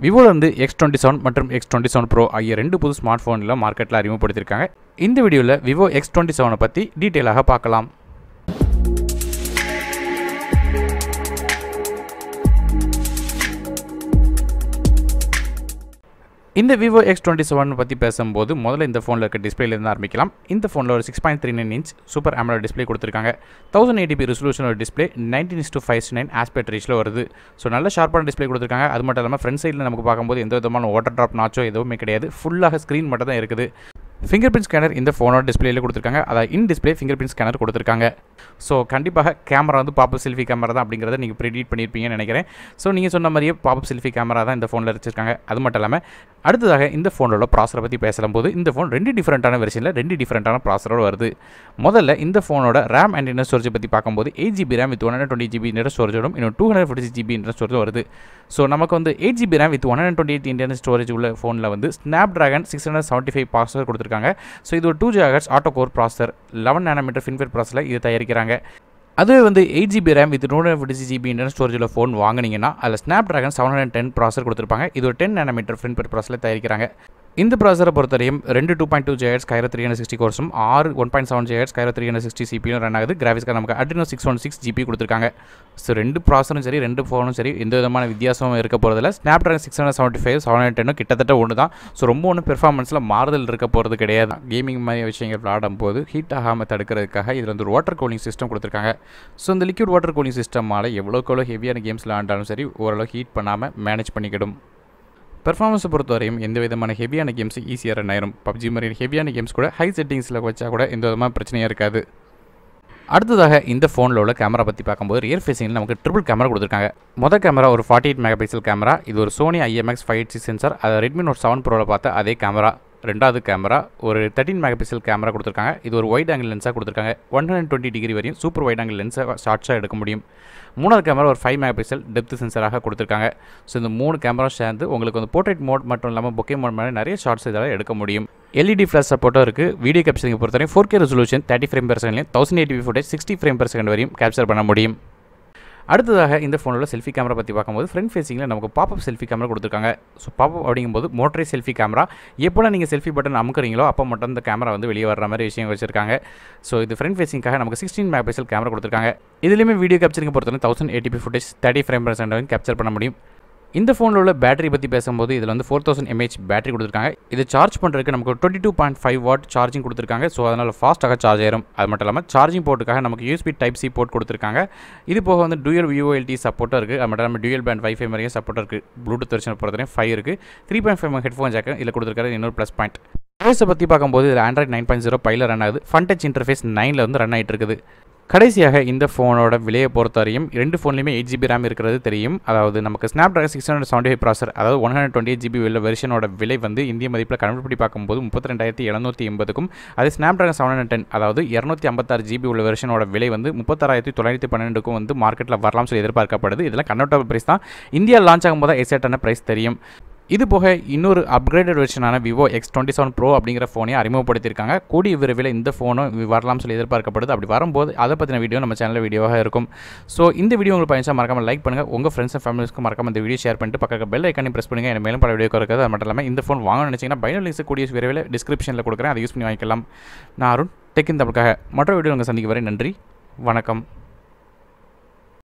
விவோல இருந்து X27 மற்றும் X27 Pro ஆகிய ரெண்டு புது ஸ்மார்ட் ஃபோன்ல மார்க்கெட்ல அறிமுகப்படுத்தியிருக்காங்க. இந்த வீடியோல Vivo X27 பத்தி டீடைலாக பார்க்கலாம். இந்த Vivo X27 பற்றி பேசும்போது முதல்ல இந்த ஃபோனில் இருக்க டிஸ்பிளேலேருந்து ஆரம்பிக்கலாம். இந்த ஃபோனில் ஒரு 6.39 இன்ச் சூப்பர் AMOLED டிஸ்பிளே கொடுத்துருக்காங்க. 1080p ரெசல்யூஷனோட டிஸ்பிளே 19:5:9 ஆஸ்பெக்ட் ரேஷியோவில் வருது. ஸோ நல்ல ஷார்ப்பான டிஸ்பிளே கொடுத்துருக்காங்க. அது மட்டும் இல்லாமல் ஃப்ரண்ட் சைடில் நமக்கு பார்க்கும்போது எந்த விதமான வாட்டர் ட்ராப் நாச்சோ எதுவுமே கிடையாது. ஃபுல்லாக ஸ்க்ரீன் மட்டும் தான் இருக்குது. ஃபிங்கர் பிரிண்ட் ஸ்கேனர் இந்த ஃபோனோட டிஸ்பிளேல கொடுத்துருக்காங்க. அதாவது in display finger print scanner கொடுத்துருக்காங்க. ஸோ கண்டிப்பாக கேமரா வந்து பாப்பப் செல்ஃபி கேமரா தான் அப்படிங்கிறத நீங்கள் ப்ரெடிக்ட் பண்ணியிருப்பீங்கன்னு நினைக்கிறேன். ஸோ நீங்கள் சொன்ன மாதிரியே பாப்பப் செல்ஃபி கேமரா தான் இந்த ஃபோனில் வச்சிருக்காங்க. அது மட்டும் இல்லாமல் அடுத்ததாக இந்த ஃபோனோட ப்ராசரை பற்றி பேசும்போது இந்த ஃபோன் ரெண்டு டிஃப்ரெண்ட்டான வெர்ஷனில் ரெண்டு டிஃப்ரெண்ட்டான ப்ராசரோடு வருது. முதல்ல இந்த ஃபோனோட ரேம் அண்ட் இன்டர்னல் ஸ்டோரேஜ் பற்றி பார்க்கும்போது 8GB RAM with 120GB internal ஸ்டோரேஜோடும் இன்னும் 256GB இன்டர்னல் ஸ்டோரேஜ் வருது. ஸோ நமக்கு வந்து 8GB RAM with 128 internal storage உள்ள ஃபோனில் வந்து Snapdragon 675 ப்ராசர் கொடுத்துருக்காங்க. ஸோ இது ஒரு 2 GHz ஆட்டோ கோர் ப்ராசர் 11 nm ஃபின்ஃபெட் ப்ராசரில் இது தயாரிக்கிறாங்க. அதுவே வந்து 8GB RAM with 256GB internal ஸ்டோரேஜில் ஃபோன் வாங்கினீங்கன்னா அதில் Snapdragon 710 ப்ராசர் கொடுத்துருப்பாங்க. இது ஒரு 10 nm ஃபின்ஃபெட் ப்ராசரில் தயாரிக்கிறாங்க. இந்த ப்ராசரை பொறுத்தவரையும் 2 GHz Kyro 360 கோர்ஸும் 1.7 GHz Kyro 360 CPU run ஆகுது. கிராஃபிக்ஸ்க்காக நமக்கு Adreno 616 GPU கொடுத்துருக்காங்க. ஸோ ரெண்டு ப்ராசரும் சரி ரெண்டு ஃபோனும் சரி எந்த விதமான வித்தியாசமும் இருக்க போகிறதில்ல. Snapdragon 675 710 கிட்டத்தட்ட ஒன்று தான். ஸோ ரொம்ப ஒன்றும் பெர்ஃபார்மன்ஸில் மாறுதல் இருக்க போகிறது கிடையாது. கேமிங் மாதிரி விஷயங்கள் விளாடும் போது ஹீட் ஆகாமல் தடுக்கிறதுக்காக இதில் வந்து ஒரு வாட்டர் கூலிங் சிஸ்டம் கொடுத்துருக்காங்க. ஸோ இந்த லிக்விட் வாட்டர் கூலிங் சிஸ்டமால் எவ்வளோக்கு ஹெவியான கேம்ஸ் விளாண்டாலும் சரி ஓரளவு ஹீட் பண்ணாமல் மேனேஜ் பண்ணிக்கிடும். பெர்ஃபார்மன்ஸை பொறுத்தவரையும் எந்த விதமான ஹெவியான கேம்ஸ் ஈஸியாக ரன் ஆயிரும். PUBG மாதிரி ஹெவியான கேம்ஸ் கூட ஹை செட்டிங்ஸில் வச்சா கூட எந்த விதமான பிரச்சனையாக இருக்காது. அடுத்ததாக இந்த ஃபோனில் உள்ள கேமரா பற்றி பார்க்கும்போது ரியர் ஃபேஸிங்கில் நமக்கு ட்ரிபிள் கேமரா கொடுத்துருக்காங்க. மொதல் கேமரா ஒரு 48 மெகாபிக்சல் கேமரா. இது ஒரு Sony IMX 586 சென்சார். அதை Redmi Note 7 Proவில் பார்த்த அதே கேமரா. ரெண்டாவது கேமரா ஒரு 13 மெகாபிக்சல் கேமரா கொடுத்துருக்காங்க. இது ஒரு வைட் ஆங்கிள் லென்ஸாக கொடுத்துருக்காங்க. 120 டிகிரி வரையும் சூப்பர் வைட் ஆங்கிள் லென்ஸை ஷார்ட்ஸாக எடுக்க முடியும். மூணாவது கேமரா ஒரு 5 மெகாபிக்சல் டெப்த் சென்சராக கொடுத்துருக்காங்க. ஸோ இந்த மூணு கேமரா சேர்ந்து உங்களுக்கு வந்து போர்ட்ரேட் மோட் மட்டும் இல்லாமல் பொக்கே மோட் மாதிரி நிறைய ஷார்ட்ஸ் இதால் எடுக்க முடியும். LED ஃப்ளாஷ் சப்போர்ட்டும் இருக்குது. வீடியோ கேப்சரிங் பொறுத்தவரைக்கும் 4K ரெசல்யூஷன் 30 ஃப்ரேம் பெர் செகண்ட்லையும் 1080p footage 60 frame per second வரையும் கேப்சர் பண்ண முடியும். அடுத்ததாக இந்த ஃபோனோட செல்ஃபி கேமரா பற்றி பார்க்கும்போது ஃப்ரண்ட் ஃபேஸிங்கில் நமக்கு பாப்பப் செல்ஃபி கேமரா கொடுத்துருக்காங்க. ஸோ பாப்பப் அப்படிங்கும்போது மோட்டரை செல்ஃபி கேமரா. எப்போலாம் நீங்கள் செல்ஃபி பட்டன் அமுக்குறீங்களோ அப்போ மட்டும் இந்த கேமரா வந்து வெளியே வர மாதிரி விஷயம் வச்சிருக்காங்க. ஸோ இது ஃப்ரண்ட் ஃபேஸிங்காக நமக்கு 16 மெகாபிக்சல் கேமரா கொடுத்துருக்காங்க. இதுலேயுமே வீடியோ கேப்சரிங் பொறுத்தவரை 1080p footage 30 frame per second வரைக்கும் கேப்சர் பண்ண முடியும். இந்த ஃபோனில் உள்ள பேட்டரி பற்றி பேசும்போது இதில் வந்து 4000 mAh பேட்டரி கொடுத்துருக்காங்க. இது சார்ஜ் பண்ணுறதுக்கு நமக்கு 22.5 வாட் சார்ஜிங் கொடுத்துருக்காங்க. ஸோ அதனால் ஃபாஸ்ட்டாக சார்ஜ் ஆயிரும். அது மட்டும் இல்லாமல் சார்ஜிங் போர்ட்டுக்காக நமக்கு USB Type-C போர்ட் கொடுத்துருக்காங்க. இது போக வந்து டூயல் VoLT சப்போர்ட்டாக இருக்குது. அது மட்டும் இல்லாமல் டூயல் பேண்ட் வைஃபை மாதிரியும் சப்போர்ட்டாக இருக்குது. ப்ளூடூத் வெர்ஷன் பொறுத்தவரையும் 5 இருக்குது. 3.5 ஹெட்ஃபோன் ஜாக்கு இதில் கொடுத்துருக்காரு. இன்னொரு ப்ளஸ் பாயிண்ட். ஓஎஸை பற்றி பார்க்கும்போது இதில் Android 9.0 பையில் ரன் ஆகுது. Fun Touch இன்டர்ஃபேஸ் 9ல் வந்து ரன் ஆகிட்டு இருக்குது. கடைசியாக இந்த ஃபோனோட விலையை பொறுத்தவரையும் ரெண்டு ஃபோன்லையுமே 8GB ரேம் இருக்கிறது தெரியும். அதாவது நமக்கு Snapdragon 675 ப்ராசர் அதாவது 128GB உள்ள வெர்ஷனோட விலை வந்து இந்திய மதிப்பில் கன்வெர்ட் பண்ணி பார்க்கும்போது 32,780க்கும் அதே Snapdragon 710 அதாவது 256GB உள்ள வெர்ஷனோட விலை வந்து 36,912க்கும் வந்து மார்க்கெட்டில் வரலாம்னு சொல்லி எதிர்பார்க்கப்படுது. இதெல்லாம் கன்வெர்ட்டபிள் ப்ரைஸ் தான். இந்தியா லான்ச் ஆகும்போது எக்ஸாக்டான ப்ரைஸ் தெரியும். இது போக இன்னொரு அப்கிரேடட் வெர்ஷனான Vivo X27 Pro அப்படிங்கிற ஃபோனையும் அறிமுகப்படுத்தியிருக்காங்க. கூடிய விரைவில் இந்த ஃபோனும் வரலாம்னு சொல்லி எதிர்பார்க்கப்படுது. அப்படி வரும்போது அதை பற்றின வீடியோ நம்ம சேனலில் வீடியோவாக இருக்கும். ஸோ இந்த வீடியோ உங்களுக்கு பயணிச்சா மறக்காமல் லைக் பண்ணுங்கள். உங்கள் ஃப்ரெண்ட்ஸ் அண்ட் ஃபேமிலிஸ்க்கு மறக்காமல் இந்த வீடியோ ஷேர் பண்ணிட்டு பக்கத்தில் பெல் ஐக்கானே ப்ரெஸ் பண்ணுங்கள். எனக்கு மேலும் பல வீடியோ இருக்குது. அது மட்டும் இல்லாமல் இந்த ஃபோன் வாங்கணும்னு நினச்சிங்கன்னா பைனல் லிங்க்ஸ் கூடிய விரைவில் டிஸ்கிரிப்ஷனில் கொடுக்குறேன். அதை யூஸ் பண்ணி வாங்கிக்கலாம். நான் அருண் டெக் இன் தமிழுக்காக மற்ற வீடியோ உங்கள் சந்திக்க வரை நன்றி, வணக்கம்.